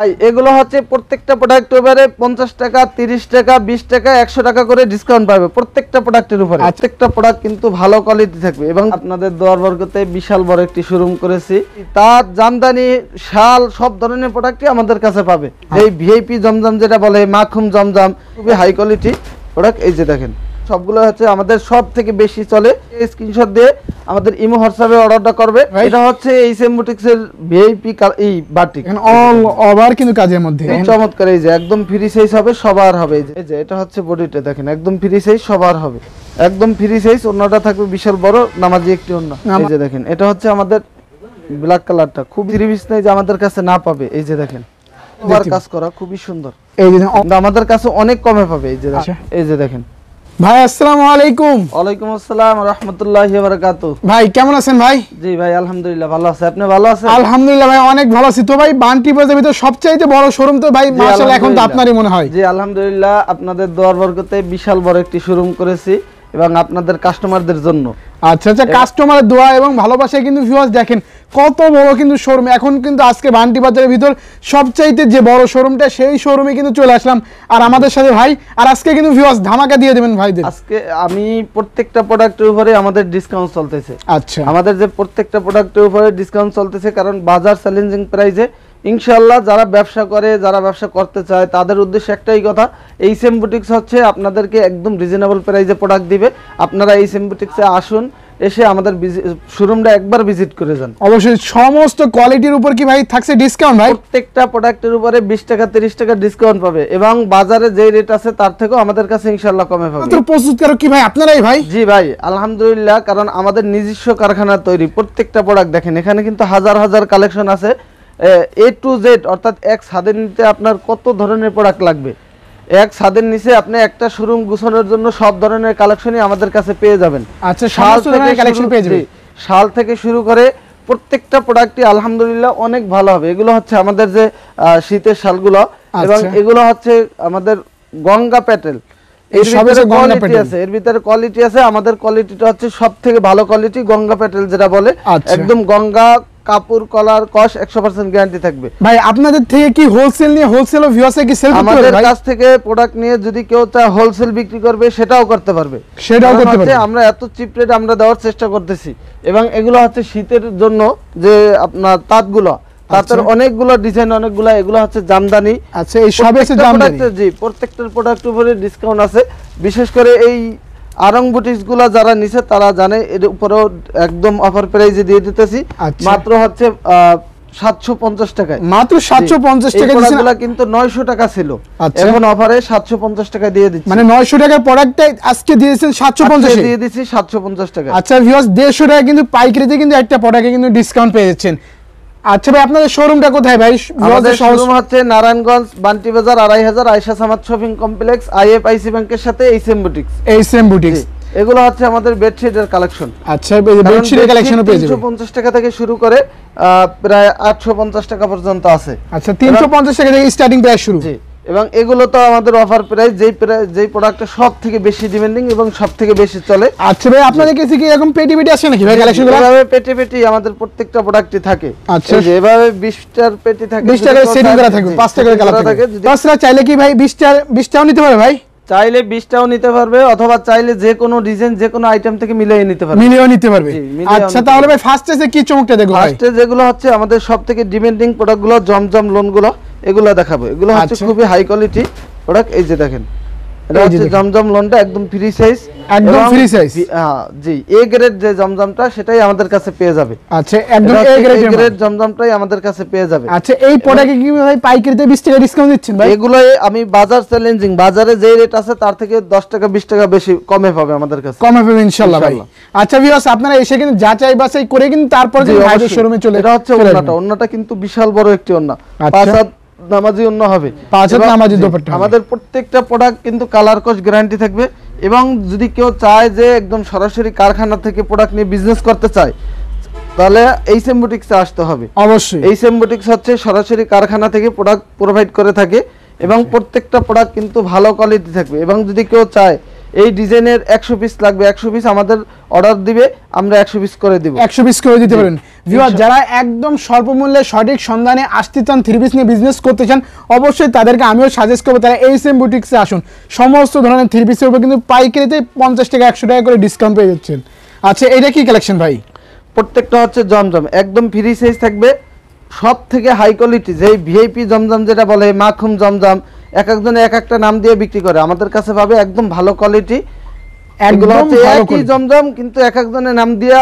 ভাই এগুলো হচ্ছে প্রত্যেকটা প্রোডাক্টের উপরে 50 টাকা 30 টাকা 20 টাকা 100 টাকা করে ডিসকাউন্ট পাবে প্রত্যেকটা প্রোডাক্টের উপরে। প্রত্যেকটা প্রোডাক্ট কিন্তু ভালো কোয়ালিটি থাকবে এবং আপনাদের দোয়ার বরকতে বিশাল বড় একটি শোরুম করেছি। তার জামদানি শাল সব ধরনের প্রোডাক্টই আমাদের কাছে পাবে। এই ভিআইপি জমজম যেটা বলে মাখুম জমজম, খুবই হাই কোয়ালিটি প্রোডাক্ট। এই যে দেখেন সবগুলো হচ্ছে আমাদের সব থেকে বেশি চলে। স্ক্রিনশট দিয়ে আমাদের ইমো হোয়াটসঅ্যাপে অর্ডারটা করবে। এটা হচ্ছে এইচএম বুটিক্স এর ভিআইপি এই বাটিক, অল ওভার কিন্তু কাজের মধ্যে চমৎকার। এই যে একদম ফ্রি সাইজ হবে, সবার হবে। এই যে এটা হচ্ছে বডিটা দেখেন একদম ফ্রি সাইজ, সবার হবে একদম ফ্রি সাইজ। ওন্নাটা থাকবে বিশাল বড় নামাজি একটি ওন্না। এই যে দেখেন এটা হচ্ছে আমাদের ব্ল্যাক কালারটা, খুব থ্রি পিস নাই যে আমাদের কাছে না পাবে। এই যে দেখেন ওভার কাজ করা খুবই সুন্দর। এই যে আমাদের কাছে অনেক কমে পাবে। এই যে এই যে দেখেন ভাই আসসালামু আলাইকুম। ওয়ালাইকুম আসসালাম ওয়া রাহমাতুল্লাহি ওয়া বারাকাতুহু। ভাই কেমন আছেন ভাই? জি ভাই আলহামদুলিল্লাহ ভালো আছি, আপনি ভালো আছেন? আলহামদুলিল্লাহ ভাই অনেক ভালো আছি। তো ভাই বান্টি বাজারের ভিতর সবচাইতে বড় শোরুম তো ভাই মাশাআল্লাহ এখন তো আপনারই মনে হয়। জি আলহামদুলিল্লাহ আপনাদের দোয়ার বরকতে বিশাল বড় একটি শোরুম করেছি এবং আপনাদের কাস্টমারদের জন্য। আচ্ছা আচ্ছা, কাস্টমারের দোয়া এবং ভালোবাসায় কিন্তু ভিউয়ার্স দেখেন কত বড় কিন্তু শোরুম। এখন কিন্তু আজকে বান্টি বাজারের ভিতর সবচাইতে যে বড় শোরুমটা সেই শোরুমে কিন্তু চলে আসলাম আর আমাদের সাথে ভাই। আর আজকে কিন্তু ভিউয়ার্স ধামাকা দিয়ে দেবেন ভাইদের। আজকে আমি প্রত্যেকটা প্রোডাক্টের উপরে আমাদের ডিসকাউন্ট চলতেছে। আচ্ছা আমাদের আমাদের যে প্রত্যেকটা প্রোডাক্টের উপরে ডিসকাউন্ট চলতেছে, কারণ বাজার চ্যালেঞ্জিং প্রাইসে ইনশাআল্লাহ যারা ব্যবসা করে যারা ব্যবসা করতে চায় তাদের উদ্দেশ্যে একটাই কথা, এইচএম বুটিক্স হচ্ছে আপনাদেরকে একদম রিজনেবল প্রাইসে প্রোডাক্ট দিবে। আপনারা এইচএম বুটিক্সে আসুন, এসে আমাদের শোরুমটা একবার ভিজিট করে যান। অবশ্যই সমস্ত কোয়ালিটির উপর কি ভাই থাকছে ডিসকাউন্ট? ভাই প্রত্যেকটা প্রোডাক্টের উপরে 20 টাকা 30 টাকা ডিসকাউন্ট পাবে এবং বাজারে যে রেট আছে তার থেকেও আমাদের কাছে ইনশাআল্লাহ কমে পাবে। তো প্রস্তুতকারক কি ভাই আপনারাই ভাই? জি ভাই আলহামদুলিল্লাহ, কারণ আমাদের নিজস্ব কারখানা তৈরি প্রত্যেকটা প্রোডাক্ট। দেখেন এখানে কিন্তু হাজার হাজার কালেকশন আছে, এ টু জেড, অর্থাৎ এক ছাদের নিচে আপনার কত ধরনের প্রোডাক্ট লাগবে, এক ছাদের নিচে আপনি একটা শোরুম গুছানোর জন্য সব ধরনের কালেকশনই আমাদের কাছে পেয়ে যাবেন। আচ্ছা সমস্ত ধরনের কালেকশন পেয়ে যাবেন। শাল থেকে শুরু করে প্রত্যেকটা প্রোডাক্টই আলহামদুলিল্লাহ অনেক ভালো হবে। এগুলো হচ্ছে আমাদের যে শীতের শালগুলো এবং এগুলো হচ্ছে আমাদের গঙ্গা প্যাটেল। এর ভিতরে কোয়ালিটি আছে, আমাদের কোয়ালিটিটা হচ্ছে সব থেকে ভালো কোয়ালিটি গঙ্গা প্যাটেল যেটা বলে, একদম গঙ্গা কাপড় কলার কস 100% গ্যারান্টি থাকবে। ভাই আপনাদের থেকে কি হোলসেল নিয়ে হোলসেল ও ভিউয়ার্সে কি সেল করতে পারবে? আমাদের কাছ থেকে প্রোডাক্ট নিয়ে যদি কেউ চায় হোলসেল বিক্রি করবে সেটাও করতে পারবে, সেটাও করতে পারবে। আমরা এত চিপ রেট আমরা দেওয়ার চেষ্টা করতেছি। এবং এগুলো হচ্ছে শীতের জন্য যে আপনার তাঁতগুলো, তাঁতের অনেকগুলো ডিজাইন অনেকগুলো, এগুলো হচ্ছে জামদানি। আচ্ছা এই সব আছে জামদানি। জি প্রত্যেকটার প্রোডাক্টের উপরে ডিসকাউন্ট আছে। বিশেষ করে এই আরং বুটিক্স গুলা যারা নিছে তারা জানে এর উপরেও একদম অফার প্রাইসে দিয়ে দিতেছি। মাত্র হচ্ছে 750 টাকায়, মাত্র 750 টাকা দিছেন। এগুলা কিন্তু 900 টাকা ছিল, এখন অফারে 750 টাকা দিয়ে দিচ্ছি। মানে 900 টাকার প্রোডাক্টটাই আজকে দিয়েছেন 750 এ, দিয়ে দিচ্ছি 750 টাকা। আচ্ছা ভিউয়ার্স 150 টাকা কিন্তু পাইকারিতে কিন্তু একটা প্রোডাক্টে কিন্তু ডিসকাউন্ট পেয়ে যাচ্ছেন। আচ্ছা ভাই আপনাদের শোরুমটা কোথায় ভাই? আমাদের শোরুম হচ্ছে নারায়ণগঞ্জ বান্টি বাজার 2500 Ayesha Samad shopping complex, IFIC ব্যাংকের সাথে এইচএম বুটিক্স। এইচএম বুটিক্স এগুলো হচ্ছে আমাদের বেডশিটের কালেকশন। আচ্ছা বেডশিটের কালেকশনও পেয়ে যাবেন। 350 টাকা থেকে শুরু করে প্রায় 850 টাকা পর্যন্ত আছে। আচ্ছা 350 টাকা থেকে স্টার্টিং প্রাইস শুরু। জি এবং এগুলো তো আমাদের অফার প্রাইস, যেই প্রোডাক্টটা সব থেকে বেশি ডিমান্ডিং এবং সব থেকে বেশি চলে। আচ্ছা ভাই আপনাদের কাছে কি এরকম পেটি পেটি আছে নাকি ভাই কালেকশনগুলো? এভাবে পেটি পেটি আমাদের প্রত্যেকটা প্রোডাক্টই থাকে। আচ্ছা এভাবে 20টার পেটি থাকে, 20 টাকা সেটিং করা থাকবে, 5 টাকা কালার থাকে। তাছাড়া চাইলে কি ভাই 20টাও নিতে পারবে ভাই? চাইলে 20টাও নিতে পারবে অথবা চাইলে যে কোনো ডিজাইন যে কোনো আইটেম থেকে মিলিয়ে নিতে পারবে, মিলিয়ে নিতে পারবে। আচ্ছা তাহলে ভাই ফার্স্টে কি চমকটা দেখো? ফার্স্টে যেগুলো হচ্ছে আমাদের সবথেকে ডিমান্ডিং প্রোডাক্টগুলো জমজম লোনগুলো, এগুলো দেখাবো। এগুলো হচ্ছে খুবই হাই কোয়ালিটি প্রোডাক্ট। এই যে দেখেন এটা হচ্ছে জমজম লোনটা একদম ফ্রি সাইজ, একদম ফ্রি সাইজ। হ্যাঁ জি এ গ্রেড যে জমজমটা সেটাই আমাদের কাছে পেয়ে যাবে। আচ্ছা একদম এ গ্রেড জমজমটাই আমাদের কাছে পেয়ে যাবে। আচ্ছা এই প্রোডাক্টে কি ভাই পাইকারিতে 20 টাকা ডিসকাউন্ট দিচ্ছেন ভাই? এগুলো আমি বাজার চ্যালেঞ্জিং, বাজারে যে রেট আছে তার থেকে 10 টাকা 20 টাকা বেশি কমে পাবে আমাদের কাছে, কমে পাবে ইনশাআল্লাহ ভাই। আচ্ছা ভিউয়ার্স আপনারা এসে কিন্তু যাচাই বাছাই করে কিন্তু তারপর যে ভাইদের শোরুমে চলে। এটা হচ্ছে ওন্নাটা কিন্তু বিশাল বড় একটি ওন্না, 5 নামাজি ওন্না হবে, 5 নামাজি দোপাট্টা। আমাদের প্রত্যেকটা প্রোডাক্ট কিন্তু কালার কোশ গ্যারান্টি থাকবে এবং যদি কেউ চায় যে একদম সরাসরি কারখানা থেকে প্রোডাক্ট নিয়ে বিজনেস করতে চায় তাহলে এইচএম বুটিক্সে আসতে হবে। অবশ্যই এইচএম বুটিক্স হচ্ছে সরাসরি কারখানা থেকে প্রোডাক্ট প্রোভাইড করে থাকে এবং প্রত্যেকটা প্রোডাক্ট কিন্তু ভালো কোয়ালিটি থাকবে। এবং যদি কেউ চায় এই ডিজাইনের 100 পিস লাগবে, 100 পিস আমাদের অর্ডার দিবে, আমরা 100 পিস করে দিব, 100 পিস করে দিতে পারেন। ভিউয়ার যারা একদম স্বল্প মূল্যে সঠিক সন্ধানে আসতে চান, থ্রি পিস নিয়ে বিজনেস করতে চান, অবশ্যই তাদেরকে আমিও সাজেস্ট করবো তারা এইচএম বুটিক্সে আসুন। সমস্ত ধরনের থ্রি পিসের উপর কিন্তু পাইকারিতে 50 টাকা 100 টাকা করে ডিসকাউন্ট পেয়ে যাচ্ছেন। আচ্ছা এটা কি কালেকশন ভাই? প্রত্যেকটা হচ্ছে জমজম, একদম ফ্রি সাইজ থাকবে, সব থেকে হাই কোয়ালিটি, যেই ভিআইপি জমজম যেটা বলে, মাখুম জমজম, এক একজনে এক একটা নাম দিয়ে বিক্রি করে, আমাদের কাছে পাবে একদম ভালো কোয়ালিটি। এগুলো হচ্ছে একই জমজম কিন্তু এক একজনের নাম দিয়া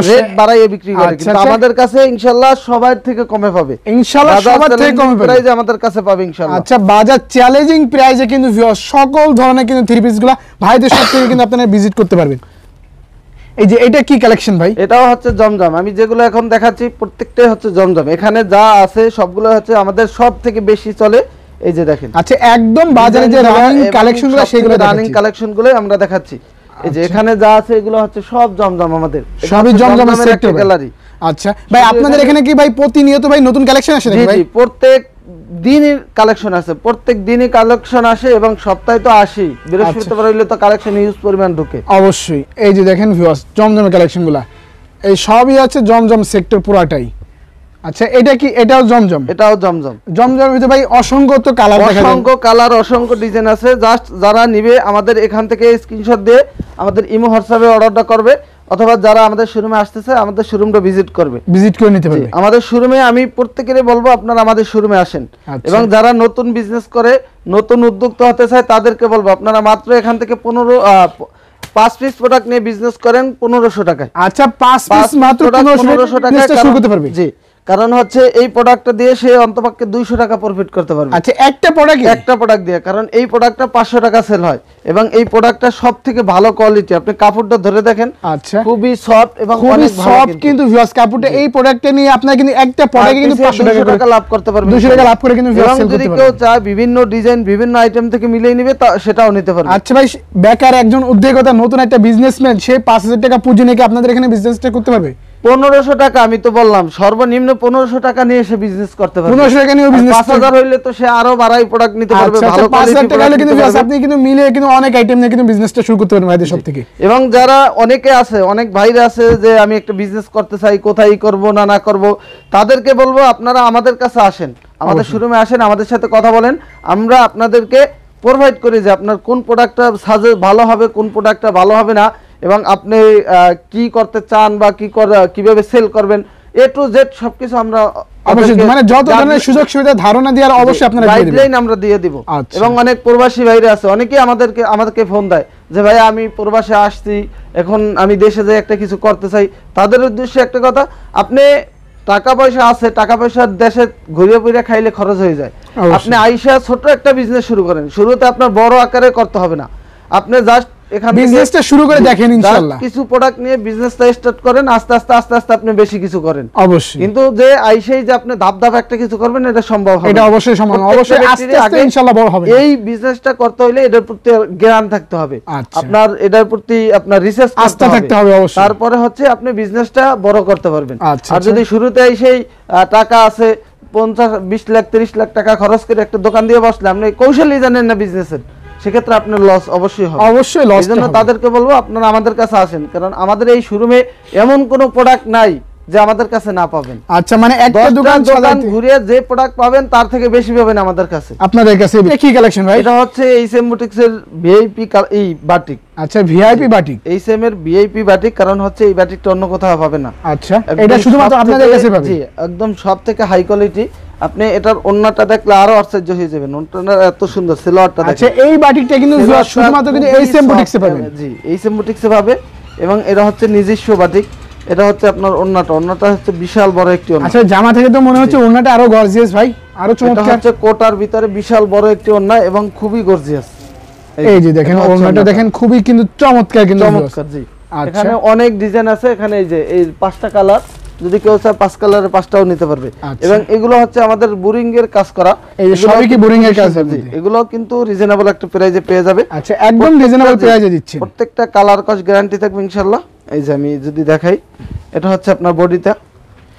রেট বাড়াইয়ে বিক্রি করে, কিন্তু আমাদের কাছে ইনশাআল্লাহ সবার থেকে কমে পাবে, ইনশাআল্লাহ সবার থেকে কমে পাবে, প্রাইসে আমাদের কাছে পাবে ইনশাআল্লাহ। আচ্ছা বাজার চ্যালেঞ্জিং প্রাইসে কিন্তু সকল ধরনের কিন্তু থ্রি পিসগুলো ভাইদের সব থেকে কিন্তু আপনারা ভিজিট করতে পারবেন। এই যে এটা কি কালেকশন ভাই? এটাও হচ্ছে জমজম, আমি যেগুলো এখন দেখাচ্ছি প্রত্যেকটাই হচ্ছে জমজম, এখানে যা আছে সবগুলো হচ্ছে আমাদের সব থেকে বেশি চলে। এই যে দেখেন, আচ্ছা একদম বাজারে যে রানিং কালেকশনগুলো সেগুলো রানিং কালেকশনগুলো আমরা দেখাচ্ছি। এই যে এখানে যা আছে এগুলো হচ্ছে সব জমজম, আমাদের সবই জমজমের সেক্টর গ্যালারি। আচ্ছা ভাই আপনাদের এখানে কি ভাই প্রতিনিয়ত ভাই নতুন কালেকশন আসে নাকি ভাই? জি প্রত্যেক দিনের কালেকশন আছে, প্রত্যেক দিনই কালেকশন আসে এবং সপ্তাহে তো আসি, বৃহস্পতিবার হইলে তো কালেকশন ইউজ পরিমাণ ঢোকে অবশ্যই। এই যে দেখেন ভিউয়ার্স জমজমের কালেকশনগুলো, এই সবই আছে জমজম সেক্টর পুরাটাই। আচ্ছা এটা কি? এটাও জমজম? এটাও জমজম। জমজমের ভিতরে ভাই অসংখ্য তো কালার দেখা যায়, অসংখ্য কালার, অসংখ্য ডিজাইন আছে। জাস্ট যারা নিবে আমাদের এখান থেকে স্ক্রিনশট দিয়ে আমাদের ইমো হোয়াটসঅ্যাপে অর্ডারটা করবে, অথবা যারা আমাদের শোরুমে আসতেছে আমাদের শোরুমটা ভিজিট করবে, ভিজিট করে নিতে পারবে আমাদের শোরুমে। আমি প্রত্যেকেরই বলবো আপনারা আমাদের শোরুমে আসেন, এবং যারা নতুন বিজনেস করে, নতুন উদ্যোক্তা হতে চায় তাদেরকে বলবো আপনারা মাত্র এখান থেকে 5 পিস প্রোডাক্ট নিয়ে বিজনেস করেন 1500 টাকায়। আচ্ছা 5 পিস মাত্র 1500 টাকায় শুরু করতে পারবে। জি কারণ হচ্ছে এই প্রোডাক্টটা দিয়ে সে অন্তপক্ষে 200 টাকা প্রফিট করতে পারবে। আচ্ছা একটা প্রোডাক্ট দিয়ে, কারণ এই প্রোডাক্টটা 500 টাকা সেল হয় এবং এই প্রোডাক্টটা সবথেকে ভালো কোয়ালিটি। আপনি কাপড়টা ধরে দেখেন, আচ্ছা খুবই সফট এবং অনেক সফট কিন্তু ভিউয়ার্স কাপড়টা। এই প্রোডাক্টটা নিয়ে আপনারা কিন্তু একটা প্রোডাক্টে কিন্তু 500 টাকা লাভ করতে পারবেন, 200 টাকা লাভ করে কিন্তু ভিউয়ার্স সেল করতে পারবেন। যদি কেউ চায় বিভিন্ন ডিজাইন বিভিন্ন আইটেম থেকে মিলিয়ে নেবে সেটাও নিতে পারবে। আচ্ছা ভাই বেকার একজন উদ্যোক্তা নতুন একটা বিজনেসম্যান সে 5000 টাকা পুঁজি নিয়ে আপনাদের এখানে বিজনেসটা করতে পারবে? 1500 টাকা, আমি তো বললাম সর্বনিম্ন 1500 টাকা নিয়ে সে বিজনেস করতে পারবে। 1500 টাকা নিয়ে বিজনেস 5000 হইলে তো সে আরো বাড়াই প্রোডাক্ট নিতে পারবে, ভালো কোয়ালিটি 5000 টাকা হলে কিন্তু আপনি কিন্তু মিলিয়ে কিন্তু অনেক আইটেম নিয়ে কিন্তু বিজনেসটা শুরু করতে পারবেন ভাইদের সব থেকে। এবং যারা অনেকে আছে, অনেক ভাইরা আছে যে আমি একটা বিজনেস করতে চাই, কোথায় করব না করব, তাদেরকে বলবো আপনারা আমাদের কাছে আসেন, আমাদের শোরুমে আসেন, আমাদের সাথে কথা বলেন, আমরা আপনাদেরকে প্রোভাইড করি যে আপনার কোন প্রোডাক্টটা সাজে ভালো হবে, কোন প্রোডাক্টটা ভালো হবে না, এবং আপনি কি করতে চান বা কিভাবে সেল করবেন, এ টু জেড সবকিছু আমরা অবশ্যই মানে যত ধরনের সুযোগ সুবিধা ধারণা দেওয়ার অবশ্যই আপনারা গাইডলাইন আমরা দিয়ে দিব। এবং অনেক প্রবাসী ভাইরা আছে, অনেকেই আমাদেরকে ফোন দেয় যে ভাই আমি প্রবাসে আসছি, এখন আমি দেশে যাই একটা কিছু করতে চাই। তাদের উদ্দেশ্যে একটা কথা, আপনি টাকা পয়সা আছে, টাকা পয়সা দেশে ঘুরিয়ে ফিরে খাইলে খরচ হয়ে যায়। আপনি আইসা ছোট একটা বিজনেস শুরু করেন, শুরুতে আপনার বড় আকারে করতে হবে না, আপনি জাস্ট এখানে বিজনেসটা শুরু করে দেখেন, ইনশাআল্লাহ কিছু প্রোডাক্ট নিয়ে বিজনেসটা স্টার্ট করেন, আস্তে আস্তে আপনি বেশি কিছু করেন অবশ্যই। কিন্তু যে আইসেই যে আপনি ধাপ একটা কিছু করবেন এটা সম্ভব হবে, এটা অবশ্যই সম্ভব, অবশ্যই আস্তে আস্তে ইনশাআল্লাহ বড় হবে। এই বিজনেসটা করতে হলে এটার প্রতি জ্ঞান থাকতে হবে, আপনার এটার প্রতি আপনার রিসার্চ আস্থা থাকতে হবে অবশ্যই, তারপরে হচ্ছে আপনি বিজনেসটা বড় করতে পারবেন। আর যদি শুরুতে আইসেই টাকা আছে 50 20 লাখ 30 লাখ টাকা খরচ করে একটা দোকান দিয়ে বসলে, আপনি কৌশলই জানেন না বিজনেসের, সেক্ষেত্রে আপনার লস অবশ্যই হবে, অবশ্যই লস। এজন্য তাদেরকে বলবো আপনারা আমাদের কাছে আসেন, কারণ আমাদের এই শোরুমে এমন কোনো প্রোডাক্ট নাই যে আমাদের কাছে না পাবেন। আচ্ছা মানে একটা দোকান ঘুরে যে প্রোডাক্ট পাবেন তার থেকে বেশি পাবেন আমাদের কাছে। আপনাদের কাছে কি কালেকশন ভাই? এটা হচ্ছে এইচএম বুটিক্স এর ভিআইপি এই বাটিক। আচ্ছা ভিআইপি বাটিক, এইচএম এর ভিআইপি বাটিক, কারণ হচ্ছে এই বাটিকটা অন্য কোথাও পাবে না। আচ্ছা এটা শুধুমাত্র আপনাদের কাছে পাবেন? জি একদম সবথেকে হাই কোয়ালিটি। আপনি এটার ওন্নাটা দেখলে আরো আশ্চর্য হয়ে যাবেন, ওন্নাটা এত সুন্দর, সিলোয়ারটা দেখেন। আচ্ছা এই বাটিকটা কিন্তু শুধুমাত্র কিন্তু এইচএম বুটিক্সে পাবেন? জি এইচএম বুটিক্সে পাবে, এবং এটা হচ্ছে নিজস্ব বাটিক। এটা হচ্ছে আপনার ওন্নাটা হচ্ছে বিশাল বড় একটি ওন্না। আচ্ছা জামা থেকে তো মনে হচ্ছে ওন্নাটা আরো গর্জিয়াস ভাই, আরো চমৎকার। এটা হচ্ছে কোটার ভিতরে বিশাল বড় একটি ওন্না এবং খুবই গর্জিয়াস। এই যে দেখেন ওন্নাটা দেখেন, খুবই কিন্তু চমৎকার, কিন্তু চমৎকার। জি এখানে অনেক ডিজাইন আছে, এখানে এই যে এই 5টা কালার, যদি কেউ চায় 5 কালারের 5টাও নিতে পারবে। এবং এগুলো হচ্ছে আমাদের বোরিং এর কাজ করা, এই যে সবই কি বোরিং এর কাজ? এগুলো কিন্তু রিজনেবল একটা প্রাইসে পেয়ে যাবে। আচ্ছা একদম রিজনেবল প্রাইসে দিচ্ছি, প্রত্যেকটা কালার কস্ট গ্যারান্টি থাকবে ইনশাআল্লাহ। এই যে আমি যদি দেখাই, এটা হচ্ছে আপনার বডিটা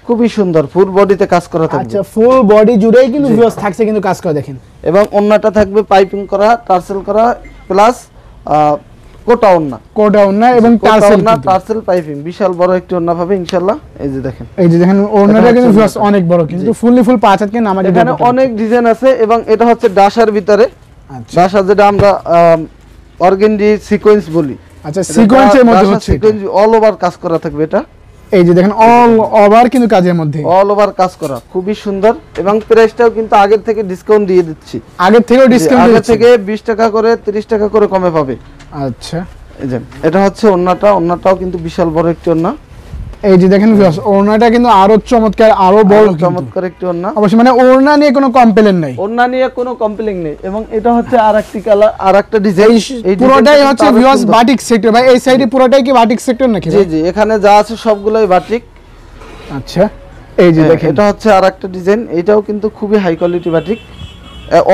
খুবই সুন্দর, ফুল বডিতে কাজ করা থাকবে। আচ্ছা ফুল বডি জুড়েই কিন্তু ভিউয়ার্স থাকছে কিন্তু কাজ করা দেখেন, এবং ওন্নাটা থাকবে পাইপিং করা, টার্সেল করা, প্লাস কোটা ওন্না এবং টার্সেল পাইপিং বিশাল বড় একটি ওন্না পাবে ইনশাআল্লাহ। এই যে দেখেন ওন্নাটা কিন্তু ভিউয়ার্স অনেক বড়, কিন্তু ফুললি ফুল 5 হাত কিন্তু আমাদের এখানে অনেক ডিজাইন আছে এবং এটা হচ্ছে ডাশার ভিতরে। আচ্ছা ডাশা যেটা আমরা অর্গানডি সিকোয়েন্স বলি। আচ্ছা সিকোয়েন্সের মধ্যে হচ্ছে সিকোয়েন্স অল ওভার কাজ করা থাকবে এটা। এই যে দেখেন অল ওভার কিন্তু কাজের মধ্যে অল ওভার কাজ করা, খুবই সুন্দর এবং প্রাইসটাও কিন্তু আগের থেকে ডিসকাউন্ট দিয়ে দিচ্ছি। আগের থেকেও ডিসকাউন্ট আগে থেকে 20 টাকা করে 30 টাকা করে কমে পাবে। আচ্ছা এই যে এটা হচ্ছে ওন্নাটাও কিন্তু বিশাল বড় একটি ওন্না। এই যে দেখেন ভিউয়ার্স ওড়নাটা কিন্তু আরো চমৎকার, আরো বড় চমৎকার একটি ওড়না। অবশ্যই মানে ওড়না নিয়ে কোনো কমপ্লেইন নাই, ওড়না নিয়ে কোনো কমপ্লেইন নেই। এবং এটা হচ্ছে আরেকটি কালার, আরেকটা ডিজাইন। এই পুরোটাই হচ্ছে ভিউয়ার্স বাটিক সেক্টর ভাই। এই সাইডে পুরোটাই কি বাটিক সেক্টর নাকি? জি জি, এখানে যা আছে সবগুলাই বাটিক। আচ্ছা এই যে দেখেন এটা হচ্ছে আরেকটা ডিজাইন, এটাও কিন্তু খুবই high quality batik,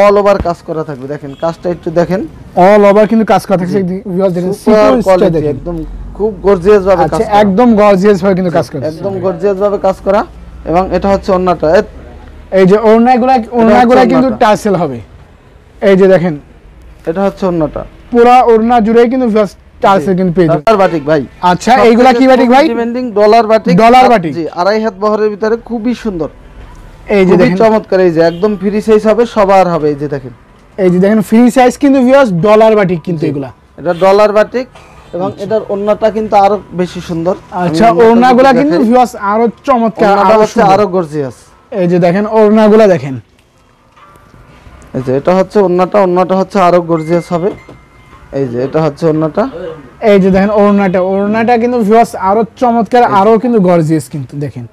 all over কাজ করা থাকবে। দেখেন কাজটা একটু দেখেন, অল ওভার কিন্তু কাজ করা থাকছে ভিউয়ার্স। দেখেন সিকোয়েন্সটা দেখেন, একদম খুব গর্জিয়াস ভাবে কাজ করা। একদম গর্জিয়াস ভাবে কিন্তু কাজ করা, একদম গর্জিয়াস ভাবে কাজ করা। এবং এটা হচ্ছে ওন্নাটা। এই যে ওড়নাগুলা কিন্তু টার্সেল হবে। এই যে দেখেন এটা হচ্ছে ওন্নাটা, পুরো ওড়না জুড়ে কিন্তু টার্সেল কিন্তু পেয়ে যাবেন। ডলার বাটিক ভাই। আচ্ছা এইগুলা কি বাটিক ভাই? Demanding dollar batik. Dollar batik জি, আড়াই হাত বহরের ভিতরে খুবই সুন্দর। এই যে দেখেন চমৎকার, এই যে একদম ফ্রি সাইজ হবে, সবার হবে। এই যে দেখেন, এই যে দেখেন ফ্রি সাইজ কিন্তু ভিউয়ার্স ডলার বাটিক কিন্তু এগুলা। এটা ডলার বাটিক এবং এটার ওন্নাটা কিন্তু আরো বেশি সুন্দর। আচ্ছা ওড়নাগুলা কিন্তু ভিউয়ার্স আরো চমৎকার, আরো গর্জিয়াস। এই যে দেখেন ওড়নাগুলা দেখেন, এই যে এটা হচ্ছে ওন্নাটা হচ্ছে আরো গর্জিয়াস হবে। এই যে এটা হচ্ছে ওন্নাটা। এই যে দেখেন ওড়নাটা কিন্তু ভিউয়ার্স আরো চমৎকার, আরো কিন্তু গর্জিয়াস কিন্তু দেখেন।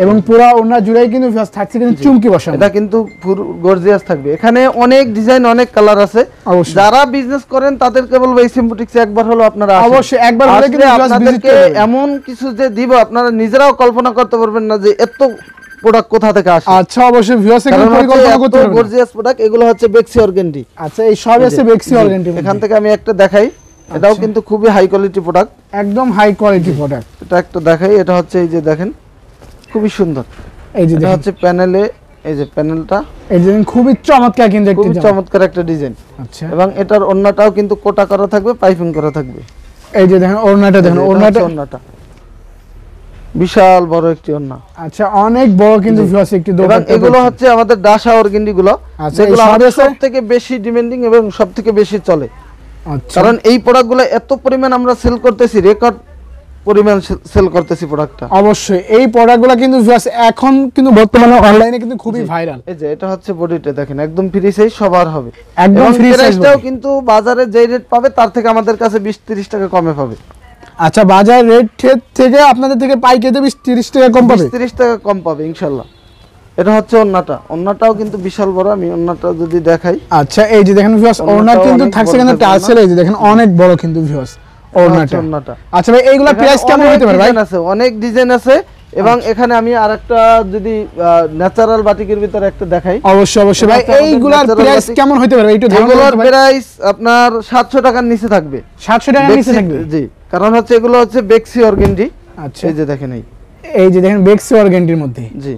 এবং পুরো ওড়না জুড়েই কিন্তু ভিউয়ার্স থাকছে কিন্তু চুমকি বসানো। এটা কিন্তু পুরো গর্জিয়াস থাকবে। এখানে অনেক ডিজাইন, অনেক কালার আছে। যারা বিজনেস করেন তাদেরকে বলবো এই সিম্পটিক্সে একবার হলো আপনারা আসুন। অবশ্যই একবার হলে কিন্তু আপনাদেরকে এমন কিছু যে দিব আপনারা নিজেরাও কল্পনা করতে পারবেন না যে এত প্রোডাক্ট কোথা থেকে আসে। আচ্ছা অবশ্যই ভিউয়ার্স এখানে পরিকল্পনা করতে পারবেন। গর্জিয়াস প্রোডাক্ট এগুলো হচ্ছে বেক্সি অর্গানডি। আচ্ছা এই সব আছে বেক্সি অর্গানডি। এখান থেকে আমি একটা দেখাই, এটাও কিন্তু খুবই হাই কোয়ালিটি প্রোডাক্ট, একদম হাই কোয়ালিটি প্রোডাক্ট। এটা একটা দেখাই, এটা হচ্ছে এই যে দেখেন খুবই সুন্দর। এই যে এটা হচ্ছে প্যানেলে, এই যে প্যানেলটা, এই যে খুবই চমৎকার কিন্তু দেখতে, খুবই চমৎকার একটা ডিজাইন। আচ্ছা এবং এটার ওন্নাটাও কিন্তু কোটা করা থাকবে, পাইপিং করা থাকবে। এই যে দেখেন ওড়নাটা দেখেন, ওন্নাটা বিশাল বড় একটি ওন্না। আচ্ছা অনেক বড় কিন্তু ভিউয়ার্স একটি দোকান। এবং এগুলো হচ্ছে আমাদের ডাশা অর্গানডি গুলো, যেগুলো আমাদের সবথেকে বেশি ডিমান্ডিং এবং সবথেকে বেশি চলে। আচ্ছা কারণ এই প্রোডাক্টগুলো এত পরিমাণ আমরা সেল করতেছি, রেকর্ড পরিমাণ সেল করতেছি প্রোডাক্টটা। অবশ্যই এই প্রোডাক্টগুলো কিন্তু ভিউয়ার্স এখন কিন্তু বর্তমানে অনলাইনে কিন্তু খুবই ভাইরাল। এই যে এটা হচ্ছে বডিটা দেখেন, একদম ফ্রি সাইজ, সবার হবে। একদম ফ্রি সাইজটাও কিন্তু বাজারে যে রেট পাবে তার থেকে আমাদের কাছে 20-30 টাকা কমে পাবে। আচ্ছা বাজার রেট থেকে আপনাদের থেকে পাইকারিতে 20-30 টাকা কম পাবে, 30 টাকা কম পাবে ইনশাআল্লাহ। এটা হচ্ছে ওন্নাটাও কিন্তু বিশাল বড়, আমি ওন্নাটা যদি দেখাই। আচ্ছা এই যে দেখেন ভিউয়ার্স ওন্না কিন্তু থাকছে কিন্তু টার্সেল। এই যে দেখেন অনেক বড় কিন্তু ভিউয়ার্স ওন্নাটা। আচ্ছা ভাই এইগুলা প্রাইস কেমন হতে পারে ভাই? অনেক ডিজাইন আছে। এবং এখানে আমি আরেকটা যদি ন্যাচারাল বাটিকের ভিতরে একটা দেখাই। অবশ্যই ভাই এইগুলার প্রাইস কেমন হতে পারে একটু ধারণা এগুলোর প্রাইস আপনার 700 টাকার নিচে থাকবে। 700 টাকার নিচে থাকবে? জি, কারণ হচ্ছে এগুলো হচ্ছে বেক্সি অর্গানডি। আচ্ছা এই যে দেখেন, এই যে দেখেন বেক্সি অর্গানডির মধ্যে। জি,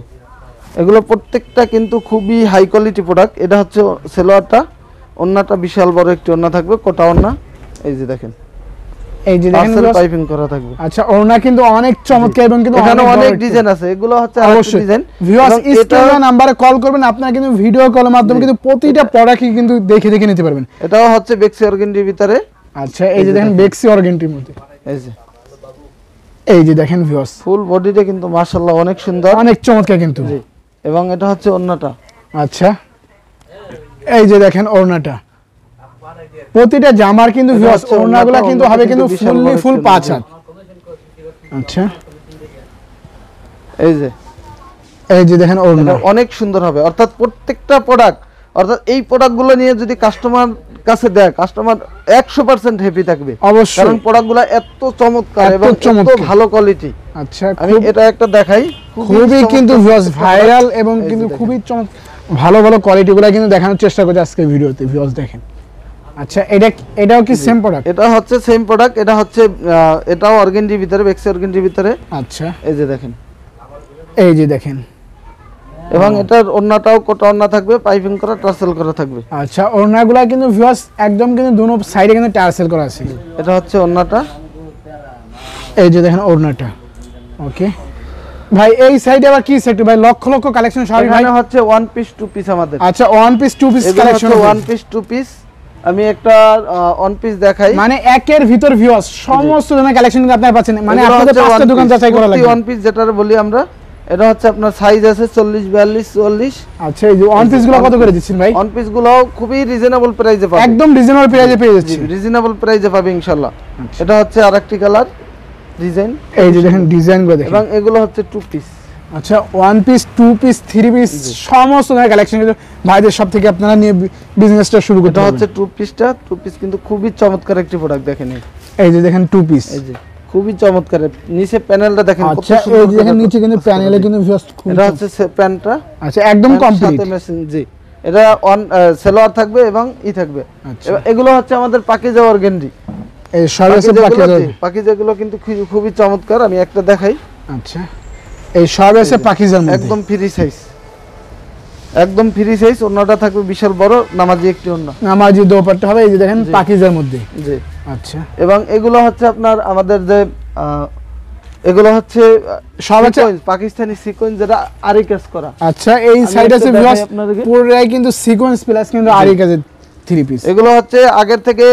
এগুলো প্রত্যেকটা কিন্তু খুবই হাই কোয়ালিটি প্রোডাক্ট। এটা হচ্ছে সেলোয়ারটা, ওন্নাটা বিশাল বড় একটি ওন্না থাকবে, কোটা ওন্না। এই যে দেখেন, এই যে দেখেন পাইপিং করা থাকবে। আচ্ছা ওড়না কিন্তু অনেক চমৎকার এবং কিন্তু এখানে অনেক ডিজাইন আছে। এগুলো হচ্ছে আরেকটা ডিজাইন। ভিউয়ার্স স্ক্রিনে নাম্বারে কল করবেন, আপনারা কিন্তু ভিডিও কলের মাধ্যমে কিন্তু প্রতিটা প্রোডাক্টই কিন্তু দেখে নিতে পারবেন। এটাও হচ্ছে বেক্সি অর্গানডির ভিতরে। আচ্ছা এই যে দেখেন বেক্সি অর্গানডির মধ্যে, এই যে দেখেন ভিউয়ার্স ফুল বডিটা কিন্তু মাশাআল্লাহ অনেক সুন্দর, অনেক চমৎকার কিন্তু। এবং এটা হচ্ছে ওন্নাটা। আচ্ছা এই যে দেখেন ওড়নাটা, প্রতিটা জামার কিন্তু ভিউয়ার্স ওড়নাগুলো কিন্তু হবে কিন্তু ফুললি ফুল 5 হাত। আচ্ছা এই যে দেখেন ওড়না অনেক সুন্দর হবে। অর্থাৎ প্রত্যেকটা প্রোডাক্ট, অর্থাৎ এই প্রোডাক্টগুলো নিয়ে যদি কাস্টমার কাছে দেয়, কাস্টমার 100% হ্যাপি থাকবে। অবশ্যই, কারণ প্রোডাক্টগুলো এত চমৎকার এবং এত ভালো কোয়ালিটি। আচ্ছা আমি এটা একটা দেখাই, খুবই কিন্তু ভিউয়ার্স ভাইরাল এবং কিন্তু খুবই ভালো কোয়ালিটিগুলো কিন্তু দেখানোর চেষ্টা করছি আজকে ভিডিওতে। ভিউয়ার্স দেখেন। আচ্ছা এটাও কি সেম প্রোডাক্ট? এটা হচ্ছে সেম প্রোডাক্ট। এটা হচ্ছে এটাও অর্গানডির ভিতরে, বেক্সি অর্গানডির ভিতরে। আচ্ছা এই যে দেখেন, এই যে দেখেন এবং এটার ওড়নাটাও কোটা ওড়না থাকবে, পাইপিং করা, টার্সেল করা থাকবে। আচ্ছা, ওড়নাগুলা কিন্তু ভিউয়ার্স একদম কিন্তু দুনো সাইডে কিন্তু টার্সেল করা আছে। এটা হচ্ছে ওড়নাটা, এই যে দেখেন ওড়নাটা। ওকে ভাই, এই সাইডে আবার কি সেট ভাই? লক্ষ লক্ষ কালেকশন সবই ভাই। এখানে হচ্ছে ওয়ান পিস টু পিস আমাদের। আচ্ছা, one piece two piece collection, one piece two piece. আমি একটা ওয়ান পিস দেখাই, মানে একের ভিতর ভিউয়ার্স সমস্ত ধরনের কালেকশন কিন্তু আপনারা পাচ্ছেন, মানে আপনাদের পাঁচটা দোকান যাচাই করা লাগবে। ওয়ান পিস যেটা বলি আমরা, এটা হচ্ছে আপনার সাইজ আছে 40, 42, 44। আচ্ছা, এই যে ওয়ান পিস গুলো কত করে দিচ্ছেন ভাই? ওয়ান পিস গুলো খুবই রিজনেবল প্রাইসে পাবেন, একদম রিজনেবল প্রাইসে পেয়ে যাচ্ছে, রিজনেবল প্রাইসে পাবে ইনশাআল্লাহ। এটা হচ্ছে আরেকটি কালার ডিজাইন, এই যে দেখেন ডিজাইন গুলো দেখেন। এবং এগুলো হচ্ছে টু পিস। আচ্ছা, one piece, two piece, three piece সমস্ত ধরনের কালেকশন কিন্তু ভাইদের সব থেকে আপনারা নিয়ে বিজনেসটা শুরু করতে এটা পারবেন। হচ্ছে টু পিসটা, টু পিস কিন্তু খুবই চমৎকার একটি প্রোডাক্ট। দেখেন এই যে দেখেন টু পিস, এই যে খুবই চমৎকার। নিচে প্যানেলটা দেখেন কত আচ্ছা, সুন্দর। এই যে দেখেন নিচে কিন্তু প্যানেলে কিন্তু ভিউয়ার্স এটা হচ্ছে প্যান্টটা, আচ্ছা একদম কমপ্লিট সাথে মেশিন। জি, এটা অন সেলোয়ার থাকবে এবং ই থাকবে। আচ্ছা, এগুলো হচ্ছে আমাদের পাকিজা অর্গানডি। এই সব আছে পাকিজাগুলো কিন্তু খুবই চমৎকার। আমি একটা দেখাই। আচ্ছা, এই সব আছে পাকিজার মধ্যে, একদম ফ্রি সাইজ, একদম ফ্রি সাইজ। ওন্নাটা থাকবে বিশাল বড় নামাজি একটি ওন্না, নামাজি দোপাট্টা হবে। এই যে দেখেন পাকিজার মধ্যে। জি, আচ্ছা, এবং এগুলো হচ্ছে আপনার আমাদের যে এগুলো হচ্ছে সব আছে পাকিস্তানি সিকোয়েন্স, যেটা আরি কাজ করা। আচ্ছা, এই সাইড আছে ভিউয়ার্স পুরোটাই কিন্তু সিকোয়েন্স প্লাস কিন্তু আরি কাজের থ্রি পিস। এগুলো হচ্ছে আগের থেকে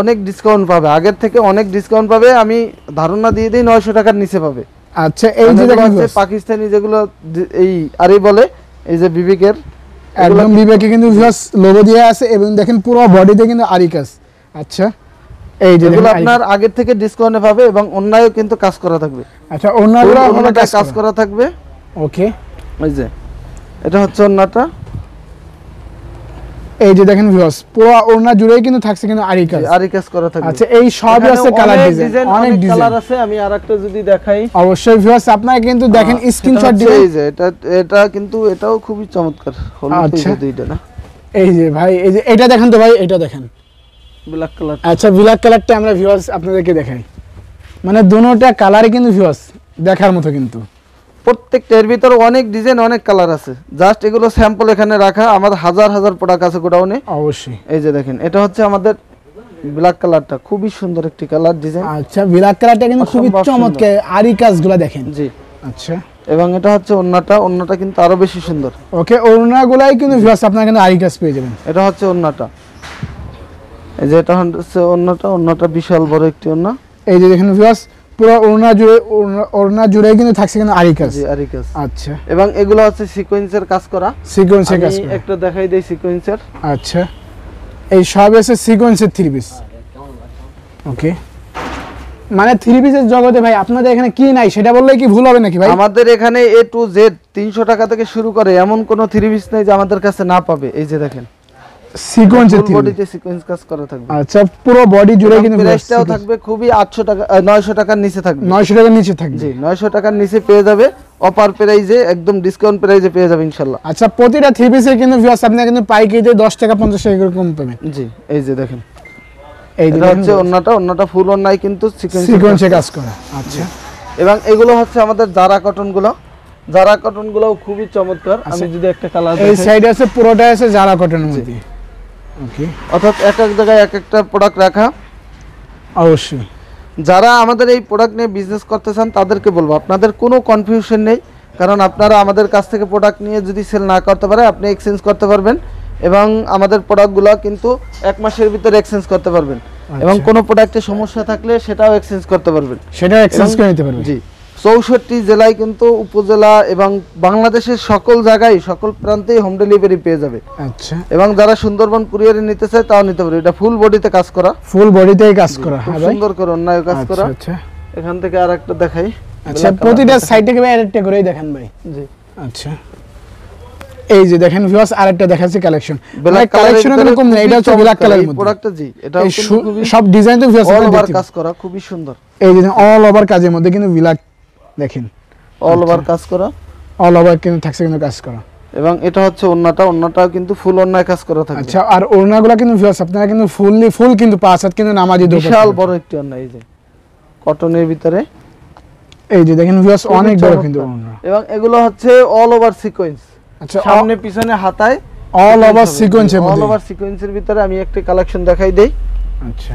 অনেক ডিসকাউন্ট পাবে, আগের থেকে অনেক ডিসকাউন্ট পাবে। আমি ধারণা দিয়ে দিই 900 টাকার নিচে পাবে। আচ্ছা, এই যে দেখেন পাকিস্তানি যেগুলো এই আরি বলে, এই যে বিবেকের, একদম বিবেকে কিন্তু ভিউয়ার্স লোগো দেয়া আছে এবং দেখেন পুরো বডিতে কিন্তু আরি কাজ। আচ্ছা, এই যে এগুলো আপনার আগের থেকে ডিসকাউন্টে পাবে এবং অন্যায়ও কিন্তু কাজ করা থাকবে। আচ্ছা, ওন্নাগুলো অন্যটা কাজ করা থাকবে। ওকে, এই যে এটা হচ্ছে ওন্নাটা, এই যে দেখেন ভিউয়ার্স পুরো ওন্না জুড়েই কিন্তু থাকছে কিন্তু আরি কাজ, আরি কাজ করা থাকবে। আচ্ছা, এই সবই আছে কালার ডিজাইন, অনেক কালার আছে। আমি আরেকটা যদি দেখাই, অবশ্যই ভিউয়ার্স আপনারা কিন্তু দেখেন স্ক্রিনশট দিবেন। এই যে এটা কিন্তু এটাও খুবই চমৎকার। আচ্ছা, দুইটা না, এই যে ভাই, এই যে এটা দেখেন তো ভাই, এটা দেখেন ব্ল্যাক কালার। আচ্ছা, ব্ল্যাক কালারটা আমরা ভিউয়ার্স আপনাদেরকে দেখাই, মানে দুটোটা কালারই কিন্তু ভিউয়ার্স দেখার মতো। কিন্তু প্রত্যেকটার ভিতরে অনেক ডিজাইন, অনেক কালার আছে। জাস্ট এগুলো স্যাম্পল এখানে রাখা। আমাদের হাজার হাজার প্রোডাক্ট আছে গোডাউনে। অবশ্যই, এই যে দেখেন, এটা হচ্ছে আমাদের ব্ল্যাক কালারটা, খুবই সুন্দর একটি কালার ডিজাইন। আচ্ছা, ব্ল্যাক কালারটা কিন্তু খুবই চমৎকার, আরি কাজগুলো দেখেন। জি, আচ্ছা, এবং এটা হচ্ছে ওন্নাটা কিন্তু আরো বেশি সুন্দর। ওকে, ওড়নাগুলাই কিন্তু ভিউয়ার্স আপনারা কিন্তু আরি কাজ পেয়ে যাবেন। এটা হচ্ছে ওন্নাটা, এই যে এটা হচ্ছে ওন্নাটা বিশাল বড় একটি ওন্না। এই যে দেখেন ভিউয়ার্স পুরো ওড়না জুড়ে কিন্তু থাকছে কিন্তু আরি কাজ। জি, আরি কাজ। আচ্ছা, এবং এগুলো হচ্ছে সিকোয়েন্সের কাজ করা, সিকোয়েন্সের কাজ আমি করা। একটা দেখাই দেই সিকোয়েন্সের। আচ্ছা, এই সব আছে সিকোয়েন্সের থ্রি পিস। ওকে, মানে থ্রি পিসের জগতে ভাই আপনাদের এখানে কি নাই সেটা বললে কি ভুল হবে নাকি ভাই? আমাদের এখানে A to Z 300 টাকা থেকে শুরু করে এমন কোন থ্রি পিস নাই যে আমাদের কাছে না পাবে। এই যে দেখেন সিকোয়েন্সের থ্রি বডিতে সিকোয়েন্স কাজ করা থাকবে। আচ্ছা, পুরো বডি জুড়ে কিন্তু প্রাইসটাও থাকবে খুবই 800 টাকা, 900 টাকার নিচে থাকবে। 900 টাকার নিচে থাকবে। জি, 900 টাকার নিচে পেয়ে যাবে, অফার প্রাইসে, একদম ডিসকাউন্ট প্রাইসে পেয়ে যাবে ইনশাআল্লাহ। আচ্ছা, প্রতিটা থ্রি পিসে কিন্তু ভিউয়ার্স আপনারা কিন্তু পাইকারিতে 10 টাকা 50 টাকা করে কম পাবেন। জি, এই যে দেখেন, এই এটা হচ্ছে ওন্নাটা ফুল ওন্নায় কিন্তু সিকোয়েন্সে কাজ করা। আচ্ছা, এবং এগুলো হচ্ছে আমাদের জারা কটন গুলো খুবই চমৎকার। আমি যদি একটা কালার এই সাইডে আছে পুরোটা আছে জারা কটনের মধ্যে। ওকে, অর্থাৎ এক এক জায়গায় এক একটা প্রোডাক্ট রাখা। অবশ্যই যারা আমাদের এই প্রোডাক্ট নিয়ে বিজনেস করতে চান তাদেরকে বলবো, আপনাদের কোনো কনফিউশন নেই, কারণ আপনারা আমাদের কাছ থেকে প্রোডাক্ট নিয়ে যদি সেল না করতে পারে আপনি এক্সচেঞ্জ করতে পারবেন, এবং আমাদের প্রোডাক্টগুলো কিন্তু 1 মাসের ভিতরে এক্সচেঞ্জ করতে পারবেন, এবং কোনো প্রোডাক্টে সমস্যা থাকলে সেটাও এক্সচেঞ্জ করতে পারবেন, সেটাও এক্সচেঞ্জ করে নিতে পারবেন। জি, 64 জেলায় কিন্তু উপজেলা এবং বাংলাদেশের সকল জায়গায় সকল প্রান্তেই হোম ডেলিভারি পেয়ে যাবে। আচ্ছা, এবং যারা সুন্দরবন কুরিয়ারে নিতে চায় তাও নিতে পারে। এটা ফুল বডিতে কাজ করা, ফুল বডিতেই কাজ করা, খুব হ্যাঁ ভাই, সুন্দর করে অন্যায় কাজ করা। আচ্ছা, এখান থেকে আরেকটা দেখাই। আচ্ছা, প্রতিটা সাইড থেকে ভাই আরেকটা করেই দেখেন ভাই। জি, আচ্ছা, এই যে দেখেন ভিউয়ার্স আরেকটা দেখাচ্ছি কালেকশন। ব্ল্যাক কালেকশন এরকম না, এটা হচ্ছে ব্ল্যাক কালারের মধ্যে প্রোডাক্টটা। জি, এটা সব ডিজাইন তো ভিউয়ার্স অল ওভার কাজ করা, খুবই সুন্দর। এই যে অল ওভার কাজের মধ্যে কিন্তু ব্ল্যাক দেখেন, অল ওভার কাজ করা, অল ওভার কিন্তু থাকছে কিন্তু কাজ করা। এবং এটা হচ্ছে ওন্নাটাও কিন্তু ফুল ওন্নায় কাজ করা থাকে। আচ্ছা, আর ওড়নাগুলো কিন্তু ভিউয়ার্স আপনারা কিন্তু ফুল কিন্তু 5 হাত কিন্তু নামাজি দোপাট্টা, বিশাল বড় একটি ওন্না। এই যে কটনের ভিতরে, এই যে দেখেন ভিউয়ার্স অনেক বড় কিন্তু ওড়না। এবং এগুলো হচ্ছে অল ওভার সিকোয়েন্স, আচ্ছা, সামনে পিছনে হাতায় অল ওভার সিকোয়েন্সের অল মধ্যে। ওভার সিকোয়েন্সের ভিতরে আমি একটা কালেকশন দেখাই দেই। আচ্ছা,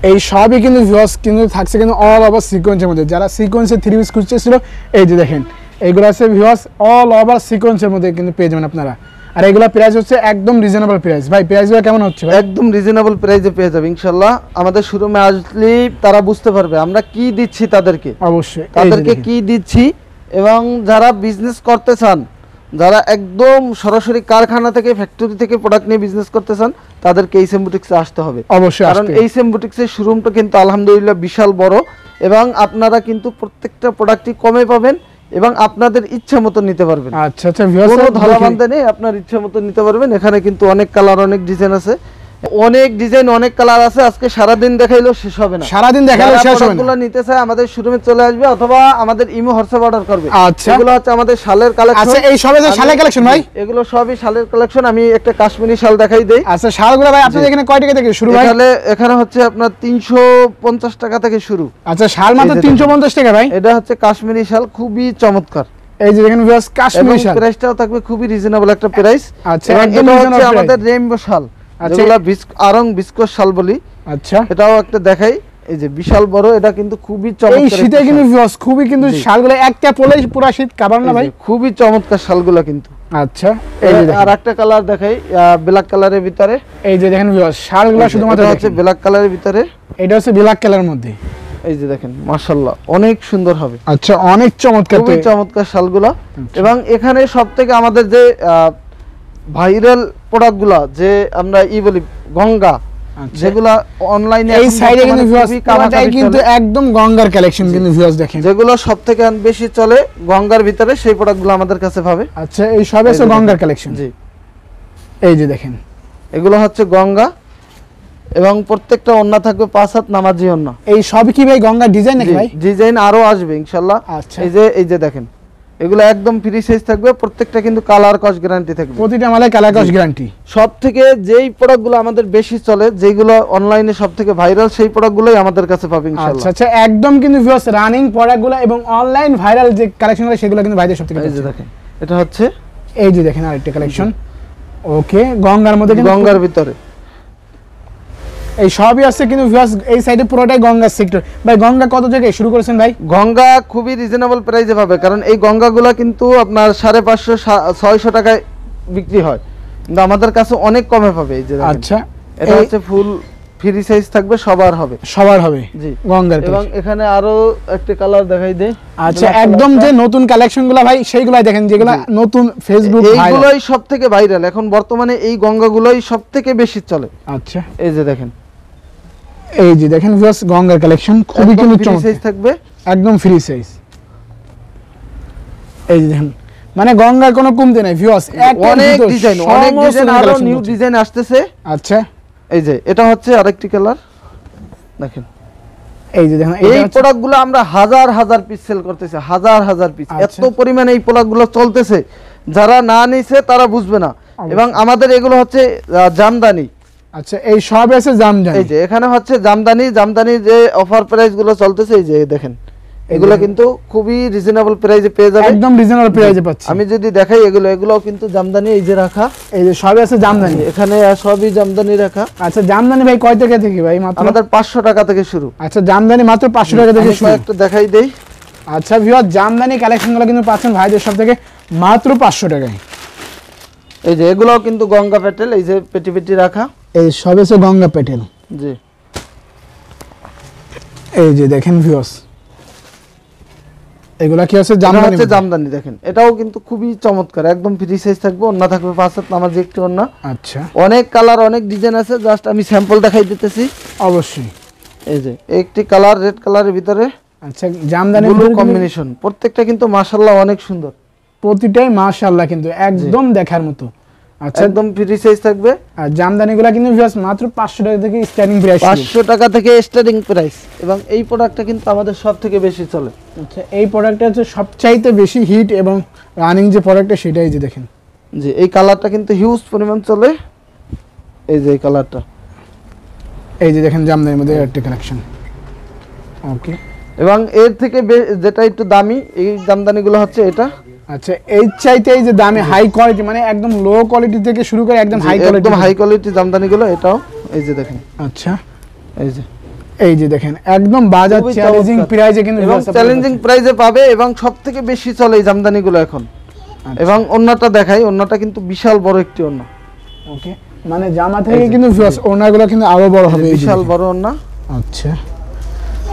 এই সবই কিন্তু ভিউয়ার্স কিন্তু থাকছে কিন্তু অল ওভার সিকোয়েন্সের মধ্যে। যারা সিকোয়েন্সের থ্রি পিস খুঁজতেছিল, এই যে দেখেন এইগুলো আছে ভিউয়ার্স অল ওভার সিকোয়েন্সের মধ্যে কিন্তু পেয়ে যাবেন আপনারা। আর এগুলা প্রাইস হচ্ছে একদম রিজনেবল প্রাইস। ভাই প্রাইসগুলো কেমন হচ্ছে ভাই? একদম রিজনেবল প্রাইসে পেয়ে যাবে ইনশাআল্লাহ। আমাদের শোরুমে আসলেই তারা বুঝতে পারবে আমরা কি দিচ্ছি তাদেরকে, অবশ্যই তাদেরকে কি দিচ্ছি। এবং যারা বিজনেস করতে চান, যারা একদম সরাসরি কারখানা থেকে ফ্যাক্টরি থেকে প্রোডাক্ট নিয়ে বিজনেস করতে চান, তাদেরকে এইচএম বুটিক্সে আসতে হবে অবশ্যই, কারণ এইচএম বুটিক্সের শোরুমটা কিন্তু আলহামদুলিল্লাহ বিশাল বড় এবং আপনারা কিন্তু প্রত্যেকটা প্রোডাক্টই কমে পাবেন এবং আপনাদের ইচ্ছা মতো নিতে পারবেন। আচ্ছা আচ্ছা ভিউয়ার্স, কোনো ধরাবান্ধা নেই, আপনার ইচ্ছা মতো নিতে পারবেন। এখানে কিন্তু অনেক কালার, অনেক ডিজাইন আছে, অনেক ডিজাইন, অনেক কালার আছে। আজকে সারাদিন দেখাইলেও শেষ হবে না, সারাদিন দেখালেও শেষ হবে না। এগুলো নিতে চায় আমাদের শোরুমে চলে আসবে অথবা আমাদের ইমো হোয়াটসঅ্যাপ অর্ডার করবে। আচ্ছা, এগুলো হচ্ছে আমাদের শালের কালেকশন। আচ্ছা, এই সবে যে শালের কালেকশন ভাই, এগুলো সবই শালের কালেকশন। আমি একটা কাশ্মীরি শাল দেখাই দেই। আচ্ছা, শালগুলো ভাই আপনাদের এখানে কয় টাকা থেকে শুরু ভাই? এখানে হচ্ছে আপনার 350 টাকা থেকে শুরু। আচ্ছা, শাল মাত্র 350 টাকা ভাই। এটা হচ্ছে কাশ্মীরি শাল, খুবই চমৎকার। এই যে দেখেন ভিউয়ার্স কাশ্মীরি শাল, প্রাইসটাও থাকবে খুবই রিজনেবল একটা প্রাইস। আচ্ছা, এবং একদম এটা হচ্ছে রিজনেবল আমাদের রেইনবো শাল, আচ্ছা, যেগুলা আরং বিস্কোস শাল বলি। আচ্ছা, এটাও একটা দেখাই। এই যে বিশাল বড়, এটা কিন্তু খুবই এই চমৎকার। শীতে কিন্তু ভিউয়ার্স খুবই কিন্তু শালগুলো একটা পরলেই পুরো শীত কাবার না ভাই, খুবই চমৎকার শালগুলা কিন্তু। আচ্ছা, এই যে আর একটা কালার দেখাই, ব্ল্যাক কালারের ভিতরে। এই যে দেখেন ভিউয়ার্স শালগুলো শুধুমাত্র হচ্ছে ব্ল্যাক কালারের ভিতরে, এটা হচ্ছে ব্ল্যাক কালারের মধ্যে। এই যে দেখেন মাশাআল্লাহ অনেক সুন্দর হবে। আচ্ছা, অনেক চমৎকার, খুবই চমৎকার শালগুলা। এবং এখানে সবথেকে আমাদের যে ভাইরাল প্রোডাক্টগুলা, যে আমরা বলি গঙ্গা, যেগুলা অনলাইনে এই সাইডে কিন্তু ভিউয়ার্স কামাটাই কিন্তু একদম গঙ্গার কালেকশন কিন্তু ভিউয়ার্স দেখেন, যেগুলো সবথেকে বেশি চলে গঙ্গার ভিতরে, সেই প্রোডাক্টগুলো আমাদের কাছে পাবে। আচ্ছা, এই সব আছে গঙ্গার কালেকশন। জি, এই যে দেখেন এগুলো হচ্ছে গঙ্গা এবং প্রত্যেকটা ওন্না থাকবে 5 হাত নামাজি ওন্না। এই সব কি ভাই গঙ্গার ডিজাইন নাকি ভাই? ডিজাইন আরো আসবে ইনশাআল্লাহ। আচ্ছা, এই যে দেখেন এগুলো একদম ফ্রি সাইজ থাকবে, প্রত্যেকটা কিন্তু কালার কস গ্যারান্টি থাকবে, প্রতিটা মালে কালার কস গ্যারান্টি। সবথেকে যেই প্রোডাক্টগুলো আমাদের বেশি চলে, যেগুলো অনলাইনে সবথেকে ভাইরাল, সেই প্রোডাক্টগুলোই আমাদের কাছে পাবে ইনশাআল্লাহ। আচ্ছা, একদম কিন্তু ভিউয়ার্স রানিং প্রোডাক্টগুলো এবং অনলাইন ভাইরাল যে কালেকশনগুলো সেগুলো কিন্তু ভাইদের সবথেকে। এই যে দেখেন এটা হচ্ছে, এই যে দেখেন আরেকটা কালেকশন। ওকে, গঙ্গার মধ্যে কিন্তু গঙ্গার ভিতরে এই সবই আছে কিন্তু ভিউয়ার্স এই সাইডে পুরোটাই গঙ্গার সেক্টর। ভাই গঙ্গা কত জায়গায় শুরু করেছেন ভাই? গঙ্গা খুবই রিজনেবল প্রাইসে পাবে, কারণ এই গঙ্গাগুলো কিন্তু আপনার 550-600 টাকায় বিক্রি হয়, কিন্তু আমাদের কাছে অনেক কমে পাবে। এই যে আচ্ছা, এটা হচ্ছে ফুল ফ্রি সাইজ থাকবে, সবার হবে, সবার হবে জি গঙ্গার। এবং এখানে আরো একটা কালার দেখাই দেই। আচ্ছা, একদম যে নতুন কালেকশনগুলো ভাই সেইগুলাই দেখেন, যেগুলো নতুন ফেসবুক এইগুলোই সবথেকে ভাইরাল এখন বর্তমানে, এই গঙ্গাগুলোই সবথেকে বেশি চলে। আচ্ছা, এই যে দেখেন, এই যে দেখেন ভিউয়ার্স গঙ্গার কালেকশন খুবই কিন্তু ফ্রি সাইজ থাকবে, একদম ফ্রি সাইজ। এই যে দেখেন মানে গঙ্গার কোনো কমতি নাই ভিউয়ার্স, অনেক ডিজাইন, আরো নিউ ডিজাইন আসতেছে। আচ্ছা, এই যে এটা হচ্ছে আরেকটি কালার দেখেন। এই যে দেখেন এই প্রোডাক্টগুলো আমরা হাজার হাজার পিস সেল করতেছি, হাজার হাজার পিস, এত পরিমাণে এই প্রোডাক্টগুলো চলতেছে, যারা না নিছে তারা বুঝবে না। এবং আমাদের এগুলো হচ্ছে জামদানি। আচ্ছা, এই সব আছে জামদানি। এই যে এখানে হচ্ছে জামদানি, যে অফার প্রাইস গুলো চলতেছে, এই যে দেখেন এগুলো কিন্তু খুবই রিজনেবল প্রাইসে পেয়ে যাবে, একদম রিজনেবল প্রাইসে পাচ্ছি। আমি যদি দেখাই এগুলো কিন্তু জামদানি, এই যে রাখা, এই যে সব আছে জামদানি, এখানে সবই জামদানি রাখা। আচ্ছা, জামদানি ভাই কয় টাকা থেকে ভাই? মাত্র আমাদের 500 টাকা থেকে শুরু। আচ্ছা, জামদানি মাত্র 500 টাকা থেকে শুরু, একটা দেখাই দেই। আচ্ছা ভিউয়ার জামদানি কালেকশনগুলো কিন্তু পাচ্ছেন ভাইদের সব থেকে মাত্র 500 টাকায়। এই যে এগুলোও কিন্তু গঙ্গা প্যাটেল, এই যে পেটি পেটি রাখা, এই সব আছে গঙ্গা প্যাটেল। জি, এই যে দেখেন ভিউয়ার্স এগুলা কি আছে? জামদানি, জামদানি দেখেন, এটাও কিন্তু খুবই চমৎকার, একদম ফ্রি সাইজ থাকবে, ওন্না থাকবে 5 হাত নামাজি একটি ওন্না। আচ্ছা, অনেক কালার, অনেক ডিজাইন আছে, জাস্ট আমি স্যাম্পল দেখাই দিতেছি। অবশ্যই এই যে একটি কালার রেড কালারের ভিতরে, আচ্ছা জামদানি ব্লু কম্বিনেশন, প্রত্যেকটা কিন্তু মাশাআল্লাহ অনেক সুন্দর, প্রতিটাই মাশাআল্লাহ কিন্তু একদম দেখার মতো। আচ্ছা, একদম ফ্রি সাইজ থাকবে। আর জামদানিগুলো কিন্তু ভিউয়ার্স মাত্র 500 টাকা থেকে স্টার্টিং প্রাইস, 500 টাকা থেকে স্টার্টিং প্রাইস। এবং এই প্রোডাক্টটা কিন্তু আমাদের সবথেকে বেশি চলে। আচ্ছা, এই প্রোডাক্টটা হচ্ছে সবচাইতে বেশি হিট এবং রানিং যে প্রোডাক্টটা সেটাই যে দেখেন। জি, এই কালারটা কিন্তু হিউজ পরিমাণ চলে, এই যে এই কালারটা, এই যে দেখেন জামদানির মধ্যে একটা কালেকশন। ওকে, এবং এর থেকে যেটা একটু দামি এই জামদানিগুলো হচ্ছে এটা, আচ্ছা এই চাইতে এই যে দামে হাই কোয়ালিটি মানে একদম লো কোয়ালিটি থেকে শুরু করে একদম হাই কোয়ালিটি, একদম হাই কোয়ালিটি জামদানিগুলো এটাও এই যে দেখেন। আচ্ছা এই যে দেখেন একদম বাজার চ্যালেঞ্জিং প্রাইসে কিন্তু চ্যালেঞ্জিং প্রাইসে পাবে এবং সবথেকে বেশি চলে এই জামদানিগুলো এখন। এবং ওন্নাটা দেখাই, ওন্নাটা কিন্তু বিশাল বড় একটি ওন্না। ওকে মানে জামা থেকে কিন্তু ওন্নাগুলো কিন্তু আরো বড় হবে, বিশাল বড় ওন্না। আচ্ছা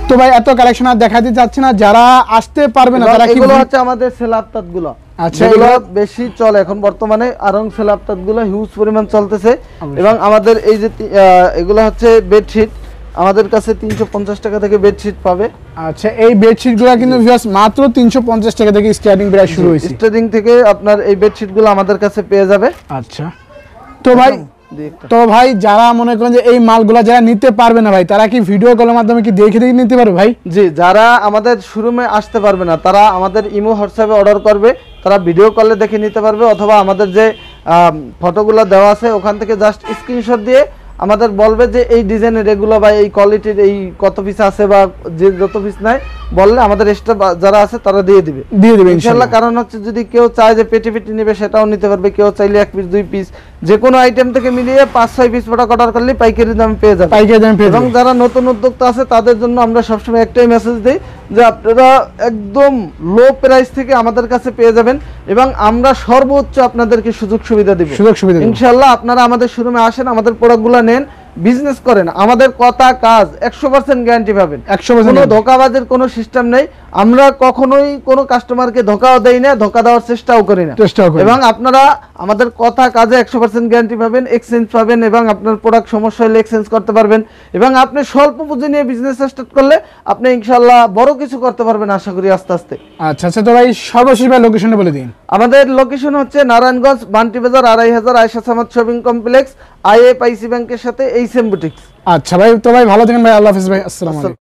তো ভাই এত কালেকশন আর দেখাতে চাচ্ছি না, যারা আসতে পারবে না তারা কি এগুলো হচ্ছে আমাদের সেলাপ্তাত গুলো। আচ্ছা এগুলো বেশি চলে এখন বর্তমানে, আরং সেলাপ্তাত গুলো হিউজ পরিমাণ চলতেছে। এবং আমাদের এই যে এগুলো হচ্ছে বেডশিট, আমাদের কাছে 350 টাকা থেকে বেডশিট পাবে। আচ্ছা এই বেডশিটগুলো কিন্তু মাত্র 350 টাকা থেকে স্টার্টিং প্রাইস শুরু হইছে, স্টার্টিং থেকে আপনার এই বেডশিটগুলো আমাদের কাছে পেয়ে যাবে। আচ্ছা তো ভাই যারা মনে করেন যে এই মালগুলো যারা নিতে পারবে না ভাই, তারা কি ভিডিও কলের মাধ্যমে কি দেখে নিতে পারবে ভাই? জি, যারা আমাদের শোরুমে আসতে পারবে না তারা আমাদের ইমো হোয়াটসঅ্যাপে অর্ডার করবে, তারা ভিডিও কলে দেখে নিতে পারবে, অথবা আমাদের যে ফটোগুলো দেওয়া আছে ওখান থেকে জাস্ট স্ক্রিনশট দিয়ে আমাদের বলবে যে এই ডিজাইনের এগুলো বা এই কোয়ালিটির এই কত পিস আছে বা যে যত পিস নাই বললে আমাদের স্টাফ যারা আছে তারা দিয়ে দিবে ইনশাআল্লাহ। কারণ হচ্ছে যদি কেউ চায় যে পেটি পেটি নেবে সেটাও নিতে পারবে, কেউ চাইলে 1 পিস 2 পিস যে কোনো আইটেম থেকে মিলিয়ে 5-6 পিস প্রোডাক্ট অর্ডার করলে পাইকারি দামে পেয়ে যাবে। এবং যারা নতুন উদ্যোক্তা আছে তাদের জন্য আমরা সবসময় একটাই মেসেজ দিই যে আপনারা একদম লো প্রাইস থেকে আমাদের কাছে পেয়ে যাবেন এবং আমরা সর্বোচ্চ আপনাদেরকে সুযোগ সুবিধা দিব ইনশাআল্লাহ। আপনারা আমাদের শোরুমে আসেন, আমাদের প্রোডাক্টগুলো নেন, বিজনেস করেন, আমাদের কথা কাজ 100% গ্যারান্টি পাবেন। কোনো ধোঁকাবাজের কোনো সিস্টেম নেই, আমরা কখনোই কোনো কাস্টমারকে ধোঁকাও দেই না, ধোঁকা দেওয়ার চেষ্টাও করি না। এবং আপনারা আমাদের কথা কাজে 100% গ্যারান্টি পাবেন, এক্সচেঞ্জ পাবেন এবং আপনার প্রোডাক্ট সমস্যা হলে এক্সচেঞ্জ করতে পারবেন। এবং আপনি স্বল্প পুঁজি নিয়ে বিজনেস স্টার্ট করলে আপনি ইনশাআল্লাহ বড় কিছু করতে পারবেন আশা করি আস্তে আস্তে। আচ্ছা তো ভাই সর্বশেষ ভাই লোকেশনটা বলে দিন। আমাদের লোকেশন হচ্ছে নারায়ণগঞ্জ বান্টি বাজার 2500 Ayesha Samad shopping complex, IFIC ব্যাংকের সাথে এই সেম বুটিক্স। আচ্ছা ভাই তো ভাই ভালো থাকেন ভাই, আল্লাহ হাফেজ ভাই, আসসালামু আলাইকুম।